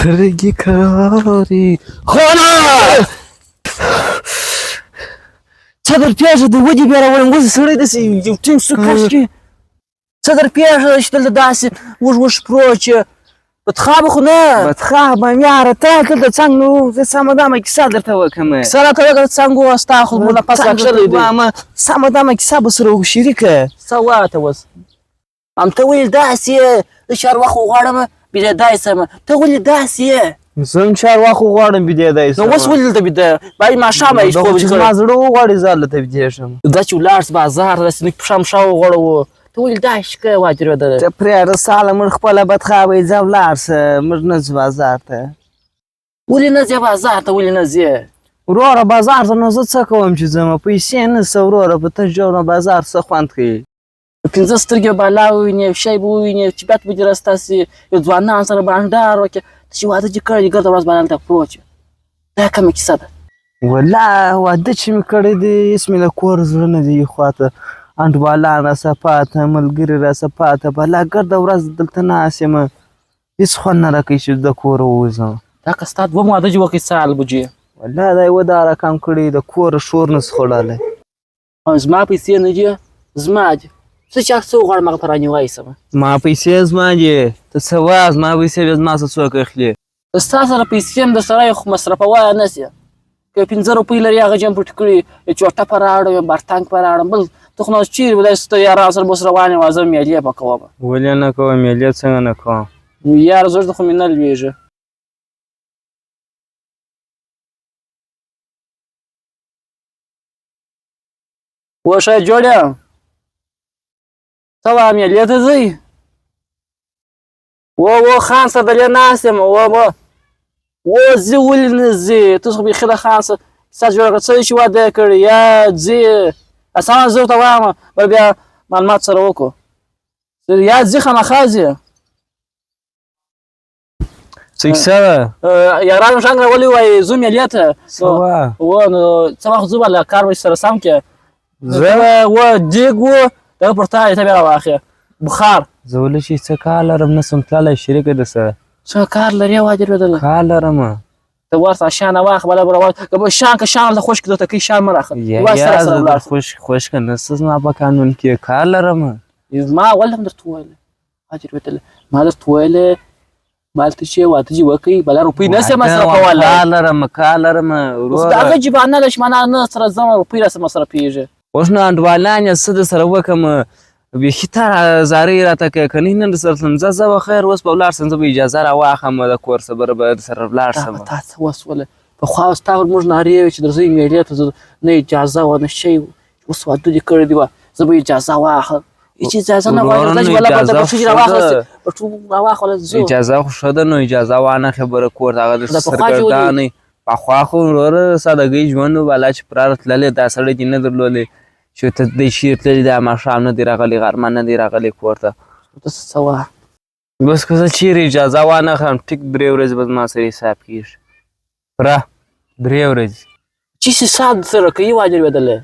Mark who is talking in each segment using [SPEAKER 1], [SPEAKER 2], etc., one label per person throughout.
[SPEAKER 1] سترګې کاري خونه څه در پېښه ده ودې بیا راولم اوس سړی داسې یو ټینګ سو کاشکې څه در پېښه ده چې دلته داسې وږ وږ پروت چې بدخوابه خو نه بدخوابه یاره ته دلته څنګ نو زه سمه دمه کیسه درته وکړم کیسه راته وکړه څنګه وه ستا خو مو نفس راکښلی دی سمه دمه کیسه به سره شریکه څه وایه ته اوس همته ویل داسې یې زه چارواخ وغواړم بېدېدی سمه ته ولې داسې یې زه هم چارواخ وغواړم بېدېدی سم نو اوس ولې دلته بېده باید ماښامه یې خوب زما زړه وغواړي زه هلته بېدې شم دا چې ولاړ سه بازار ته داسې لږ پښه مښه وغوړوو ته ولې داسې کوې واجرېدله ته پرېږده ساله موږ خپله بدخوابه یې ځه ولاړ سه موږ نه ځو بازار ته ولې نه ځې بازار ته ولې نه ځې وروره بازار ته نو زه څه کوم چې ځمه پیسې نشته وروره په تش ډول بازار څه خوند کوي پنځه سترګې به لا ووینې یو شی به ووینې چې بیا به دې راستاسې یو ځوانان سره بانډار وکړې ته چې واده دې کړی دی ګرده ورځ به هلته پروت یو دا کومه کیسه ده والله واده چې مې کړی دی هېڅ مې له کور زړه نه دی خواته انډوالان راسه پاته ملګري راسه پاته بلا ګرده ورځ دلته ناست یم هېڅ خوند نه راکوي چې د کوره ووځم دا که ستا دوهم واده چې وکړې څه حال بجې والله دا یې ودا راکم کړی د کوره شور نه څه خوړلی او زما پیسې نه دي زما دي زه چې هر څه وغواړم هغه ته رانیوی سمه زما پیسې زما دي ته څه وایه زما پیسې بیا زما څه څوک اخلي ستا سره پیسې هم د سړی خو مصرفوی نه شي که 15 روپۍ لري هغه جمع پټ کړي یو چوټه په راوړم یو بارتانک په راوړم بل ته خو نو چیرې به داسې ته یاران سره به اوس روان یم زه میلې به کومه ولې نه کوم میلې څنګه نه کوم یاره زړه ته خو مې نه لوېږي وښه جوړه څه وایه میلې ته ځئ و خان سره دلې ناست یم و ځې ولې نه ځې ته خو بیخي د خان سره کیسه جوړه کړه څه چې واده یې کړی یا ځې اسانه زه ورته وایم بل بیا معلومات سره وکړو یا ځې خامخا ځې څه کیسه ده یارانو شانګ راولي وایي ځو میلې ته څه وایه و نو څه وخت ځو به له کار به سره سم کړې زه و دیګ و دغه پر تا یې ته بیا راواخلې بخار زه ولې چې څه کار لرم نه سم تللی شریکه درسره څه کار لرې واجر بدله کار لرمه ته ورته شانه واخ بله به راواخ که شان که شان هلته خوشک درته کوي شان مه راخلي یا خوشکه نسته زما په قانون کې کار لرمه ما اول هم درته وویله واجر بدله ما درته وویلې ما هلته چې واده چې وکړئ بله روپۍ نسې مصرفولی کار لرمه اوس د هغه جبانه ده چې ما نه سره ځمه روپۍ راسه مصرفېږي اوس نو انډوالان یې څه درسره وکړم بیخي تا زارۍ راته کوې که نه نن درسره تلم ځه به خیر اوس به ولاړ سم زه به اجازه راواخلم د کور خبره به درسره ولاړ سم تا څه وسوله پخوا اوس تا موږ نارې وې چې درځئ میلې ته زه نه اجازه وه نه شی اوس واده دې کړی دی وه زه به اجازه واخلم هېڅ اجازه نه غواړم ځه چې بله بل د بټو چې راواخلسې بټو راواخله ځو اجازه خو ښه ده نو اجازه وانخلې بره کور ته هغه د سرګردانۍ پخوا خو وروره سادګۍ ژوند و بالا چې پراره تللی دا سړی دې نه درلودی چې ته دی شیر تللی دی ماښام نه دی راغلی غرمه نه دی راغلی کور ته ته څه وایه بس که زه چیرې اجازه وانخلم ټیک 3 ورځې به زما سره حساب کېږي پوره 3 ورځې چې حساب سره کوي واجر لوېدلی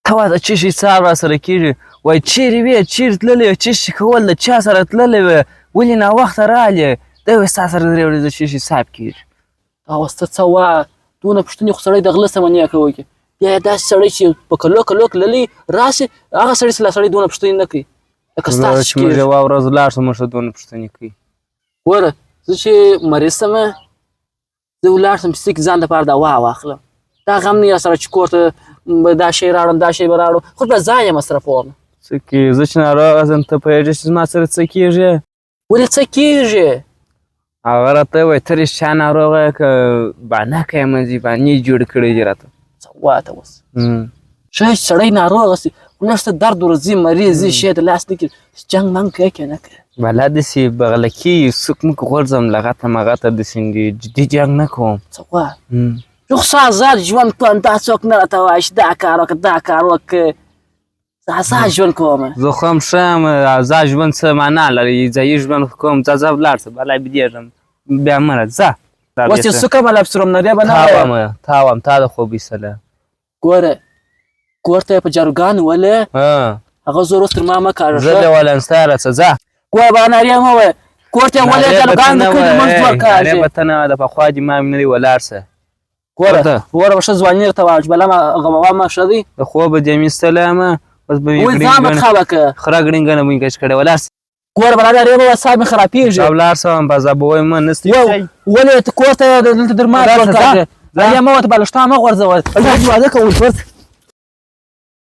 [SPEAKER 1] ته وایه د چې حساب را سره کېږي وایي چیرې وې چیرې تللی وې څه شي کول د چا سره تللی وې ولې ناوخته رالې دی وایي ستا سره 3 ورځې د چې حساب کېږي دا اوس ته څه وایه دونه پوښتنې خو سړی د غله سمنې کوي بیا یې داسې سړی چې په کلو کلو تللی راشي هغه سړي سره سړی دونه پوښتنې نه کوي لکه ستاسو چې موږ یوه ورځ ولاړ شو موږ ته دونه پوښتنې کوي ګوره زه چې مریض سمه زه ولاړ شم پیسې کې ځان لپاره دوا واخلم دا غم نه یې سره چې کور ته دا شی راوړم دا شی به راوړم خو بیا ځان یې مصرفوم څه کېږي زه چې ناروغه ځم ته پوهېږې چې زما سره څه کېږي ولې څه کېږي هغه راته ووایي ته رښتیا ناروغه یې که بانکه یې منځي بانې جوړ کړی دي راته څه وایه ته اوس ښه سړی ناروغه سي خو لږ څه درد ورځي مریض وي شی د لاس نه کړي جنګ منګ کوې که نه کوې بلا داسې بغله کېږي څوک موږ غورځم لغته مغته داسې جدي جنګ نه کوم څه وایه رخصت آزاد ژوند کوم دا څوک نه راته وایي چې دا کار وکړه دا کار وکړه زه آزاد ژوند کوم زه خو هم ښه یم آزاد ژوند څه معنا لري ځایي ژوند کوم ځه ځه ولاړ شه بلا بېدېږم بیا مه راځه ځه اوس یې څه کومه لابسروم نه دی به نه تاوم تا د خوب ایستلی ګوره کور ته یې په جاروګان ولې هغه زور اوس تر ما مه کاږه زه دې ولم ستا راڅه ځه ګوره باناري مه وایه کور ته ولې طالبان د کلي لمونځ جوړ کړه
[SPEAKER 2] هغې به ته نه د پخوا د امام نه دی ولاړ شه
[SPEAKER 1] ګوره ښه ځواني درته وایم چې بلا غموا مه ښه دی
[SPEAKER 2] د خوبه جامې ایستلی یم بس به
[SPEAKER 1] اوس ځان به ښه وکړه
[SPEAKER 2] خره ګړنګنه به مې کش کړې ولاړ شه
[SPEAKER 1] ګوره برادر یو به اعصاب مې خرابېږي
[SPEAKER 2] ولاړ شه بازار به وایم نسته
[SPEAKER 1] ولې ته کور ته دلته درمات جوړ کړه یا مه ورته بالښتان مه غورځوه واده کوو